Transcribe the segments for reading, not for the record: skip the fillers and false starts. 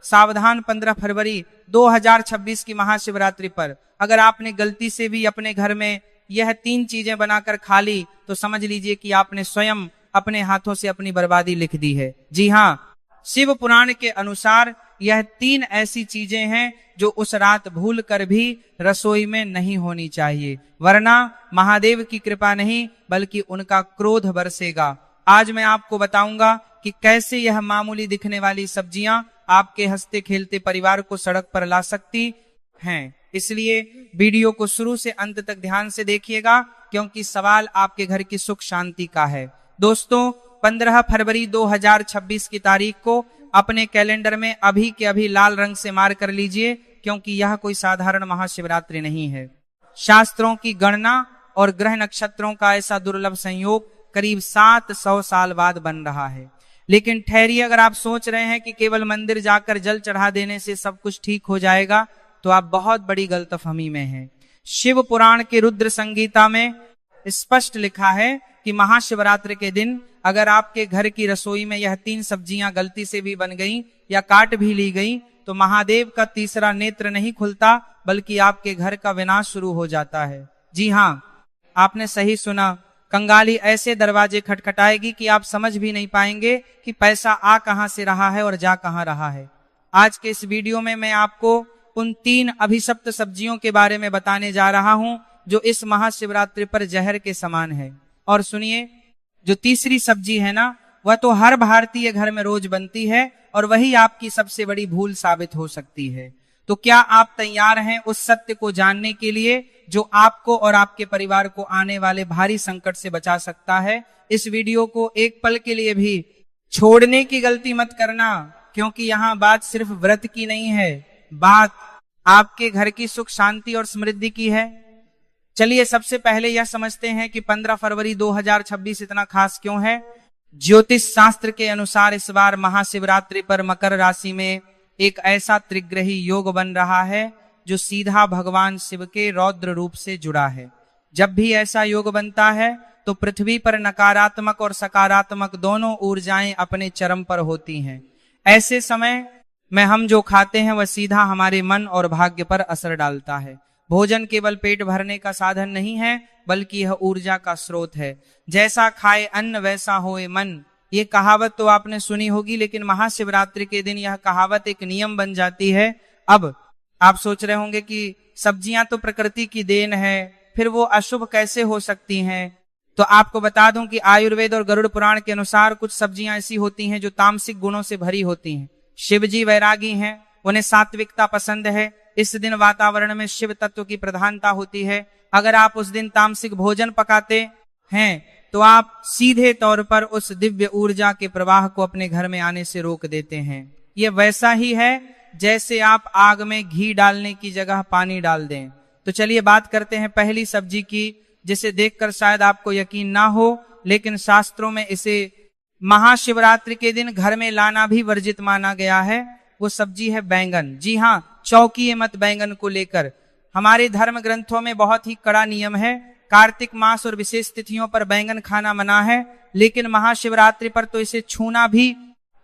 सावधान 15 फरवरी 2026 की महाशिवरात्रि पर अगर आपने गलती से भी अपने घर में यह 3 चीजें बनाकर खा ली तो समझ लीजिए कि आपने स्वयं अपने हाथों से अपनी बर्बादी लिख दी है। जी हाँ, शिव पुराण के अनुसार यह 3 ऐसी चीजें हैं जो उस रात भूल कर भी रसोई में नहीं होनी चाहिए, वरना महादेव की कृपा नहीं बल्कि उनका क्रोध बरसेगा। आज मैं आपको बताऊंगा कि कैसे यह मामूली दिखने वाली सब्जियां आपके हंसते खेलते परिवार को सड़क पर ला सकती हैं। इसलिए वीडियो को शुरू से अंत तक ध्यान से देखिएगा, क्योंकि सवाल आपके घर की सुख शांति का है। दोस्तों, 15 फरवरी 2026 की तारीख को अपने कैलेंडर में अभी के अभी लाल रंग से मार्क कर लीजिए, क्योंकि यह कोई साधारण महाशिवरात्रि नहीं है। शास्त्रों की गणना और ग्रह नक्षत्रों का ऐसा दुर्लभ संयोग करीब 700 साल बाद बन रहा है। लेकिन ठहरिए, अगर आप सोच रहे हैं कि केवल मंदिर जाकर जल चढ़ा देने से सब कुछ ठीक हो जाएगा तो आप बहुत बड़ी गलतफहमी में हैं। शिव पुराण के रुद्र संगीता में स्पष्ट लिखा है कि महाशिवरात्रि के दिन अगर आपके घर की रसोई में यह 3 सब्जियां गलती से भी बन गईं या काट भी ली गईं तो महादेव का तीसरा नेत्र नहीं खुलता बल्कि आपके घर का विनाश शुरू हो जाता है। जी हाँ, आपने सही सुना, कंगाली ऐसे दरवाजे खटखटाएगी कि आप समझ भी नहीं पाएंगे कि पैसा आ कहां से रहा है और जा कहां रहा है। आज के इस वीडियो में मैं आपको उन 3 अभिशप्त सब्जियों के बारे में बताने जा रहा हूं जो इस महाशिवरात्रि पर जहर के समान है। और सुनिए, जो तीसरी सब्जी है ना, वह तो हर भारतीय घर में रोज बनती है और वही आपकी सबसे बड़ी भूल साबित हो सकती है। तो क्या आप तैयार हैं उस सत्य को जानने के लिए जो आपको और आपके परिवार को आने वाले भारी संकट से बचा सकता है? इस वीडियो को एक पल के लिए भी छोड़ने की गलती मत करना, क्योंकि यहाँ बात सिर्फ व्रत की नहीं है, बात आपके घर की सुख शांति और समृद्धि की है। चलिए सबसे पहले यह समझते हैं कि 15 फरवरी 2026 इतना खास क्यों है। ज्योतिष शास्त्र के अनुसार इस बार महाशिवरात्रि पर मकर राशि में एक ऐसा त्रिग्रही योग बन रहा है जो सीधा भगवान शिव के रौद्र रूप से जुड़ा है। जब भी ऐसा योग बनता है तो पृथ्वी पर नकारात्मक और सकारात्मक दोनों ऊर्जाएं अपने चरम पर होती हैं। ऐसे समय में हम जो खाते हैं वह सीधा हमारे मन और भाग्य पर असर डालता है। भोजन केवल पेट भरने का साधन नहीं है बल्कि यह ऊर्जा का स्रोत है। जैसा खाए अन्न वैसा होए मन, ये कहावत तो आपने सुनी होगी, लेकिन महाशिवरात्रि के दिन यह कहावत एक नियम बन जाती है। अब आप सोच रहे होंगे कि सब्जियां तो प्रकृति की देन है, फिर वो अशुभ कैसे हो सकती हैं? तो आपको बता दूं कि आयुर्वेद और गरुड़ पुराण के अनुसार कुछ सब्जियां ऐसी होती हैं जो तामसिक गुणों से भरी होती हैं। शिवजी वैरागी हैं, उन्हें सात्विकता पसंद है। इस दिन वातावरण में शिव तत्व की प्रधानता होती है। अगर आप उस दिन तामसिक भोजन पकाते हैं तो आप सीधे तौर पर उस दिव्य ऊर्जा के प्रवाह को अपने घर में आने से रोक देते हैं। ये वैसा ही है जैसे आप आग में घी डालने की जगह पानी डाल दें। तो चलिए बात करते हैं पहली सब्जी की, जिसे देखकर शायद आपको यकीन ना हो, लेकिन शास्त्रों में इसे महाशिवरात्रि के दिन घर में लाना भी वर्जित माना गया है। वो सब्जी है बैंगन। जी हाँ, चौंकिए मत बैंगन को लेकर। हमारे धर्म ग्रंथों में बहुत ही कड़ा नियम है। कार्तिक मास और विशेष तिथियों पर बैंगन खाना मना है, लेकिन महाशिवरात्रि पर तो इसे छूना भी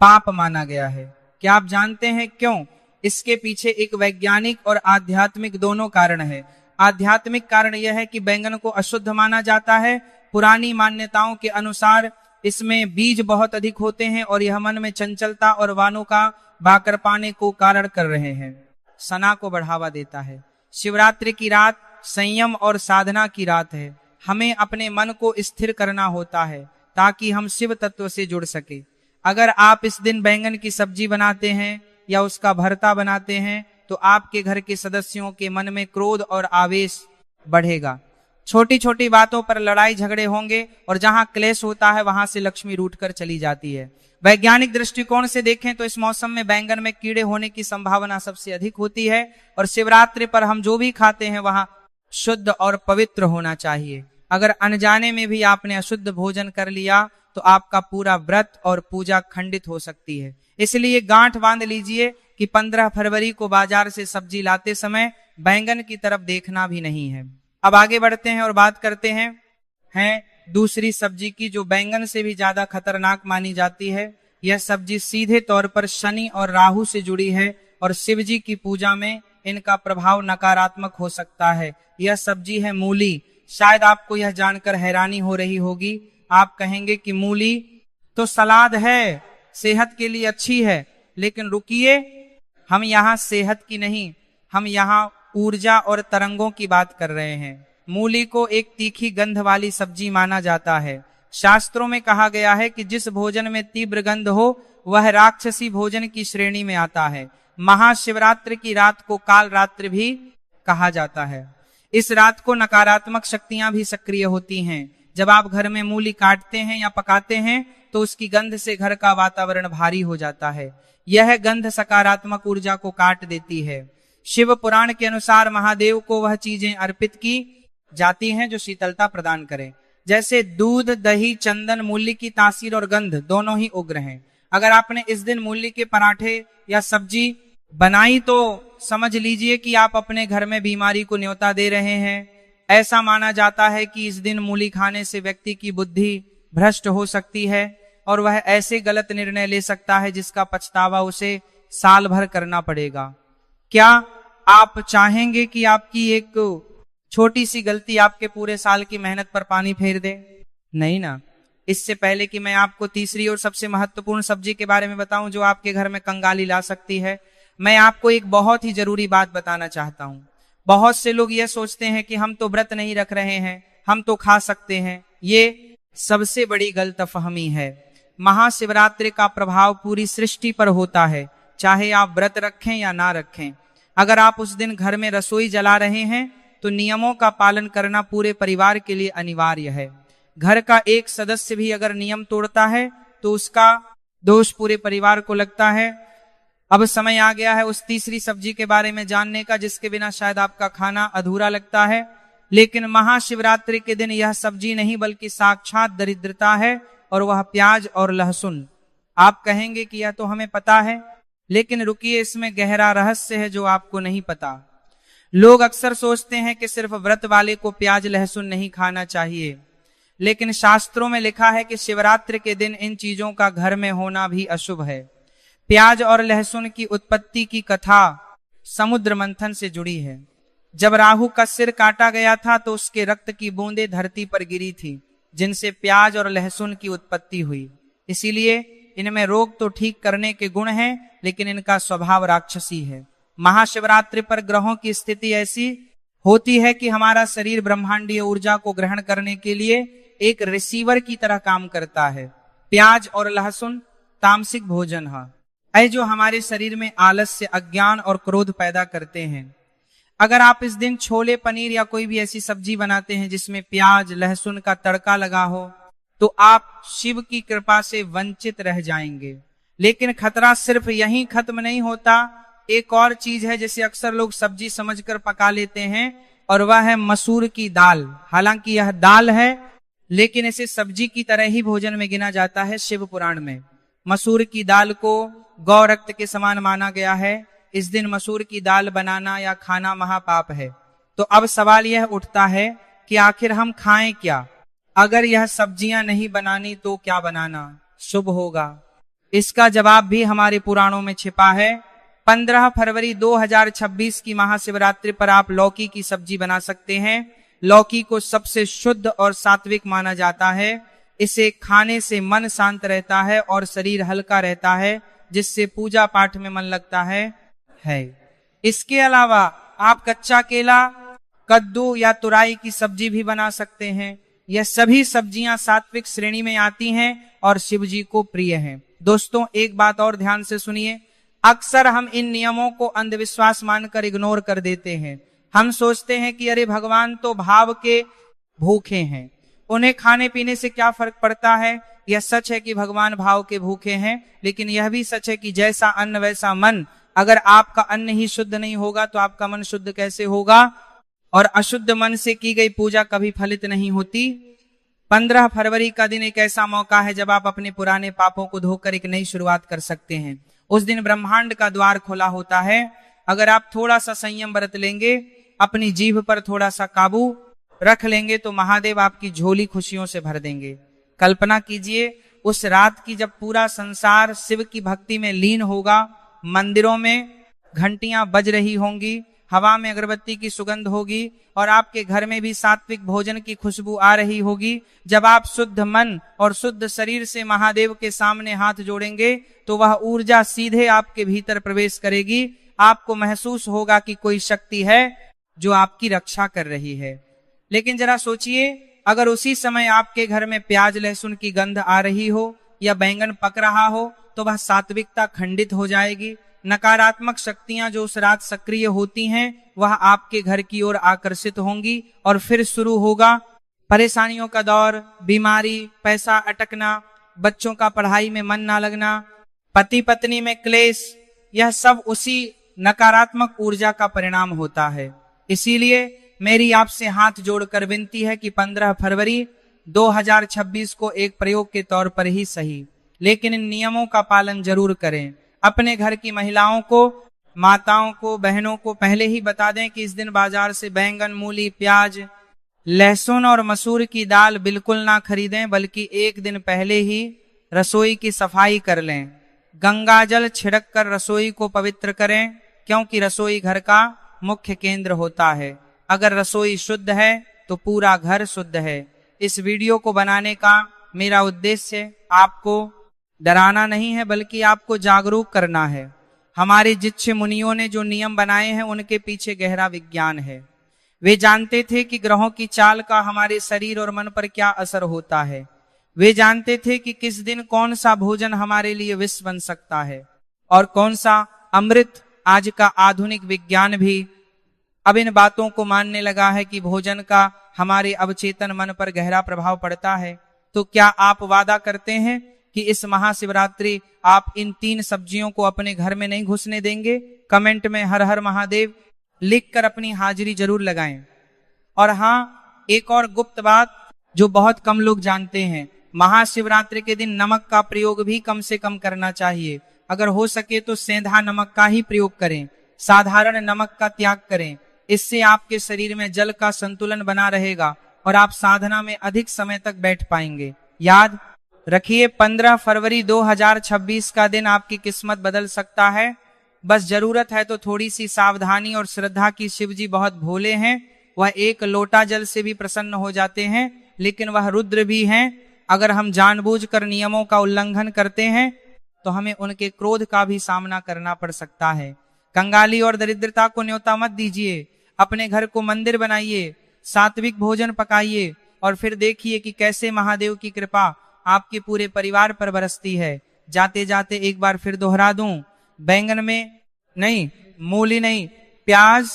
पाप माना गया है। क्या आप जानते हैं क्यों? इसके पीछे एक वैज्ञानिक और आध्यात्मिक दोनों कारण है। आध्यात्मिक कारण यह है कि बैंगन को अशुद्ध माना जाता है। पुरानी मान्यताओं के अनुसार इसमें बीज बहुत अधिक होते हैं और यह मन में चंचलता और वानों का भाकर पाने को कारण कर रहे हैं, सना को बढ़ावा देता है। शिवरात्रि की रात संयम और साधना की रात है। हमें अपने मन को स्थिर करना होता है ताकि हम शिव तत्व से जुड़ सके। अगर आप इस दिन बैंगन की सब्जी बनाते हैं या उसका भरता बनाते हैं तो आपके घर के सदस्यों के मन में क्रोध और आवेश बढ़ेगा। छोटी छोटी बातों पर लड़ाई झगड़े होंगे और जहां क्लेश होता है वहां से लक्ष्मी रूठ कर चली जाती है। वैज्ञानिक दृष्टिकोण से देखें तो इस मौसम में बैंगन में कीड़े होने की संभावना सबसे अधिक होती है और शिवरात्रि पर हम जो भी खाते हैं वहां शुद्ध और पवित्र होना चाहिए। अगर अनजाने में भी आपने अशुद्ध भोजन कर लिया तो आपका पूरा व्रत और पूजा खंडित हो सकती है। इसलिए गांठ बांध लीजिए कि 15 फरवरी को बाजार से सब्जी लाते समय बैंगन की तरफ देखना भी नहीं है। अब आगे बढ़ते हैं और बात करते हैं दूसरी सब्जी की, जो बैंगन से भी ज्यादा खतरनाक मानी जाती है। यह सब्जी सीधे तौर पर शनि और राहु से जुड़ी है और शिव जी की पूजा में इनका प्रभाव नकारात्मक हो सकता है। यह सब्जी है मूली। शायद आपको यह जानकर हैरानी हो रही होगी। आप कहेंगे कि मूली तो सलाद है, सेहत के लिए अच्छी है, लेकिन रुकिए, हम यहाँ सेहत की नहीं, हम यहाँ ऊर्जा और तरंगों की बात कर रहे हैं। मूली को एक तीखी गंध वाली सब्जी माना जाता है। शास्त्रों में कहा गया है कि जिस भोजन में तीव्र गंध हो वह राक्षसी भोजन की श्रेणी में आता है। महाशिवरात्रि की रात को काल रात्रि भी कहा जाता है। इस रात को नकारात्मक शक्तियां भी सक्रिय होती हैं। जब आप घर में मूली काटते हैं या पकाते हैं तो उसकी गंध से घर का वातावरण भारी हो जाता है। यह गंध सकारात्मक ऊर्जा को काट देती है। शिव पुराण के अनुसार महादेव को वह चीजें अर्पित की जाती हैं जो शीतलता प्रदान करें, जैसे दूध, दही, चंदन। मूली की तासीर और गंध दोनों ही उग्र हैं। अगर आपने इस दिन मूली के पराठे या सब्जी बनाई तो समझ लीजिए कि आप अपने घर में बीमारी को न्योता दे रहे हैं। ऐसा माना जाता है कि इस दिन मूली खाने से व्यक्ति की बुद्धि भ्रष्ट हो सकती है और वह ऐसे गलत निर्णय ले सकता है जिसका पछतावा उसे साल भर करना पड़ेगा। क्या आप चाहेंगे कि आपकी एक छोटी सी गलती आपके पूरे साल की मेहनत पर पानी फेर दे? नहीं ना। इससे पहले कि मैं आपको तीसरी और सबसे महत्वपूर्ण सब्जी के बारे में बताऊं जो आपके घर में कंगाली ला सकती है, मैं आपको एक बहुत ही जरूरी बात बताना चाहता हूं। बहुत से लोग यह सोचते हैं कि हम तो व्रत नहीं रख रहे हैं, हम तो खा सकते हैं। ये सबसे बड़ी गलतफहमी है। महाशिवरात्रि का प्रभाव पूरी सृष्टि पर होता है, चाहे आप व्रत रखें या ना रखें। अगर आप उस दिन घर में रसोई जला रहे हैं तो नियमों का पालन करना पूरे परिवार के लिए अनिवार्य है। घर का एक सदस्य भी अगर नियम तोड़ता है तो उसका दोष पूरे परिवार को लगता है। अब समय आ गया है उस तीसरी सब्जी के बारे में जानने का जिसके बिना शायद आपका खाना अधूरा लगता है। लेकिन महाशिवरात्रि के दिन यह सब्जी नहीं बल्कि साक्षात दरिद्रता है और वह प्याज और लहसुन। आप कहेंगे कि यह तो हमें पता है, लेकिन रुकिए, इसमें गहरा रहस्य है जो आपको नहीं पता। लोग अक्सर सोचते हैं कि सिर्फ व्रत वाले को प्याज लहसुन नहीं खाना चाहिए, लेकिन शास्त्रों में लिखा है कि शिवरात्रि के दिन इन चीजों का घर में होना भी अशुभ है। प्याज और लहसुन की उत्पत्ति की कथा समुद्र मंथन से जुड़ी है। जब राहु का सिर काटा गया था तो उसके रक्त की बूंदें धरती पर गिरी थी, जिनसे प्याज और लहसुन की उत्पत्ति हुई। इसीलिए इनमें रोग तो ठीक करने के गुण हैं, लेकिन इनका स्वभाव राक्षसी है। महाशिवरात्रि पर ग्रहों की स्थिति ऐसी होती है कि हमारा शरीर ब्रह्मांडीय ऊर्जा को ग्रहण करने के लिए एक रिसीवर की तरह काम करता है। प्याज और लहसुन तामसिक भोजन है जो हमारे शरीर में आलस्य, अज्ञान और क्रोध पैदा करते हैं। अगर आप इस दिन छोले, पनीर या कोई भी ऐसी सब्जी बनाते हैं जिसमें प्याज लहसुन का तड़का लगा हो तो आप शिव की कृपा से वंचित रह जाएंगे। लेकिन खतरा सिर्फ यहीं खत्म नहीं होता। एक और चीज है जिसे अक्सर लोग सब्जी समझकर पका लेते हैं और वह है मसूर की दाल। हालांकि यह दाल है लेकिन इसे सब्जी की तरह ही भोजन में गिना जाता है। शिव पुराण में मसूर की दाल को गौ रक्त के समान माना गया है। इस दिन मसूर की दाल बनाना या खाना महापाप है। तो अब सवाल यह उठता है कि आखिर हम खाएं क्या? अगर यह सब्जियां नहीं बनानी तो क्या बनाना शुभ होगा? इसका जवाब भी हमारे पुराणों में छिपा है। 15 फरवरी 2026 की महाशिवरात्रि पर आप लौकी की सब्जी बना सकते हैं। लौकी को सबसे शुद्ध और सात्विक माना जाता है। इसे खाने से मन शांत रहता है और शरीर हल्का रहता है, जिससे पूजा पाठ में मन लगता है। इसके अलावा आप कच्चा केला, कद्दू या तुराई की सब्जी भी बना सकते हैं। यह सभी सब्जियां सात्विक श्रेणी में आती हैं और शिव जी को प्रिय हैं। दोस्तों, एक बात और ध्यान से सुनिए। अक्सर हम इन नियमों को अंधविश्वास मानकर इग्नोर कर देते हैं। हम सोचते हैं कि अरे भगवान तो भाव के भूखे हैं, उन्हें खाने पीने से क्या फर्क पड़ता है। यह सच है कि भगवान भाव के भूखे हैं, लेकिन यह भी सच है कि जैसा अन्न वैसा मन। अगर आपका अन्न ही शुद्ध नहीं होगा तो आपका मन शुद्ध कैसे होगा? और अशुद्ध मन से की गई पूजा कभी फलित नहीं होती। 15 फरवरी का दिन एक ऐसा मौका है जब आप अपने पुराने पापों को धोकर एक नई शुरुआत कर सकते हैं। उस दिन ब्रह्मांड का द्वार खुला होता है। अगर आप थोड़ा सा संयम बरत लेंगे, अपनी जीभ पर थोड़ा सा काबू रख लेंगे तो महादेव आपकी झोली खुशियों से भर देंगे। कल्पना कीजिए, उस रात की जब पूरा संसार शिव की भक्ति में लीन होगा, मंदिरों में घंटियां बज रही होंगी, हवा में अगरबत्ती की सुगंध होगी और आपके घर में भी सात्विक भोजन की खुशबू आ रही होगी, जब आप शुद्ध मन और शुद्ध शरीर से महादेव के सामने हाथ जोड़ेंगे तो वह ऊर्जा सीधे आपके भीतर प्रवेश करेगी। आपको महसूस होगा कि कोई शक्ति है जो आपकी रक्षा कर रही है। लेकिन जरा सोचिए, अगर उसी समय आपके घर में प्याज लहसुन की गंध आ रही हो या बैंगन पक रहा हो तो वह सात्विकता खंडित हो जाएगी। नकारात्मक शक्तियां जो उस रात सक्रिय होती हैं वह आपके घर की ओर आकर्षित होंगी और फिर शुरू होगा परेशानियों का दौर, बीमारी, पैसा अटकना, बच्चों का पढ़ाई में मन ना लगना, पति पत्नी में क्लेश। यह सब उसी नकारात्मक ऊर्जा का परिणाम होता है। इसीलिए मेरी आपसे हाथ जोड़कर विनती है कि 15 फरवरी 2026 को एक प्रयोग के तौर पर ही सही, लेकिन इन नियमों का पालन जरूर करें। अपने घर की महिलाओं को, माताओं को, बहनों को पहले ही बता दें कि इस दिन बाजार से बैंगन, मूली, प्याज, लहसुन और मसूर की दाल बिल्कुल ना खरीदें, बल्कि एक दिन पहले ही रसोई की सफाई कर लें। गंगा जल छिड़क कर रसोई को पवित्र करें, क्योंकि रसोई घर का मुख्य केंद्र होता है। अगर रसोई शुद्ध है तो पूरा घर शुद्ध है। इस वीडियो को बनाने का मेरा उद्देश्य आपको डराना नहीं है, बल्कि आपको जागरूक करना है। हमारे जिच्छ मुनियों ने जो नियम बनाए हैं उनके पीछे गहरा विज्ञान है। वे जानते थे कि ग्रहों की चाल का हमारे शरीर और मन पर क्या असर होता है। वे जानते थे कि किस दिन कौन सा भोजन हमारे लिए विष बन सकता है और कौन सा अमृत। आज का आधुनिक विज्ञान भी अब इन बातों को मानने लगा है कि भोजन का हमारे अवचेतन मन पर गहरा प्रभाव पड़ता है। तो क्या आप वादा करते हैं कि इस महाशिवरात्रि आप इन 3 सब्जियों को अपने घर में नहीं घुसने देंगे? कमेंट में हर हर महादेव लिखकर अपनी हाजिरी जरूर लगाएं। और हाँ, एक और गुप्त बात जो बहुत कम लोग जानते हैं, महाशिवरात्रि के दिन नमक का प्रयोग भी कम से कम करना चाहिए। अगर हो सके तो सेंधा नमक का ही प्रयोग करें, साधारण नमक का त्याग करें। इससे आपके शरीर में जल का संतुलन बना रहेगा और आप साधना में अधिक समय तक बैठ पाएंगे। याद रखिए, 15 फरवरी 2026 का दिन आपकी किस्मत बदल सकता है। बस जरूरत है तो थोड़ी सी सावधानी और श्रद्धा की। शिव जी बहुत भोले हैं, वह एक लोटा जल से भी प्रसन्न हो जाते हैं, लेकिन वह रुद्र भी हैं। अगर हम जानबूझकर नियमों का उल्लंघन करते हैं तो हमें उनके क्रोध का भी सामना करना पड़ सकता है। कंगाली और दरिद्रता को न्योता मत दीजिए। अपने घर को मंदिर बनाइए, सात्विक भोजन पकाइए और फिर देखिए कि कैसे महादेव की कृपा आपके पूरे परिवार पर बरसती है। जाते जाते एक बार फिर दोहरा दूं, बैंगन में नहीं, मूली नहीं, प्याज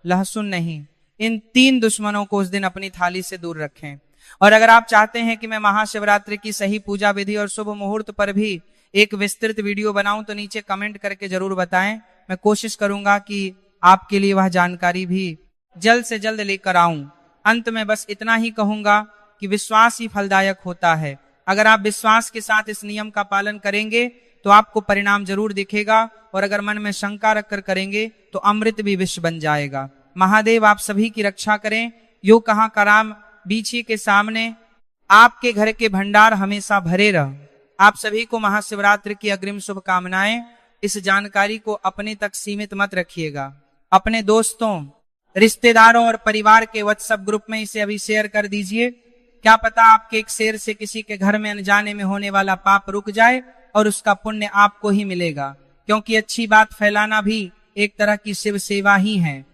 लहसुन नहीं, इन 3 दुश्मनों को उस दिन अपनी थाली से दूर रखें। और अगर आप चाहते हैं कि मैं महाशिवरात्रि की सही पूजा विधि और शुभ मुहूर्त पर भी एक विस्तृत वीडियो बनाऊं तो नीचे कमेंट करके जरूर बताएं। मैं कोशिश करूंगा कि आपके लिए वह जानकारी भी जल्द से जल्द लेकर आऊं। अंत में बस इतना ही कहूंगा कि विश्वास ही फलदायक होता है। अगर आप विश्वास के साथ इस नियम का पालन करेंगे तो आपको परिणाम जरूर दिखेगा, और अगर मन में शंका रखकर करेंगे तो अमृत भी विष बन जाएगा। महादेव आप सभी की रक्षा करें। यो कहां का राम बीछी के सामने आपके घर के भंडार हमेशा भरे रह। आप सभी को महाशिवरात्रि की अग्रिम शुभकामनाएं। इस जानकारी को अपने तक सीमित मत रखिएगा, अपने दोस्तों, रिश्तेदारों और परिवार के व्हाट्सएप ग्रुप में इसे अभी शेयर कर दीजिए। क्या पता आपके एक शेयर से किसी के घर में अनजाने में होने वाला पाप रुक जाए और उसका पुण्य आपको ही मिलेगा, क्योंकि अच्छी बात फैलाना भी एक तरह की शिव सेवा ही है।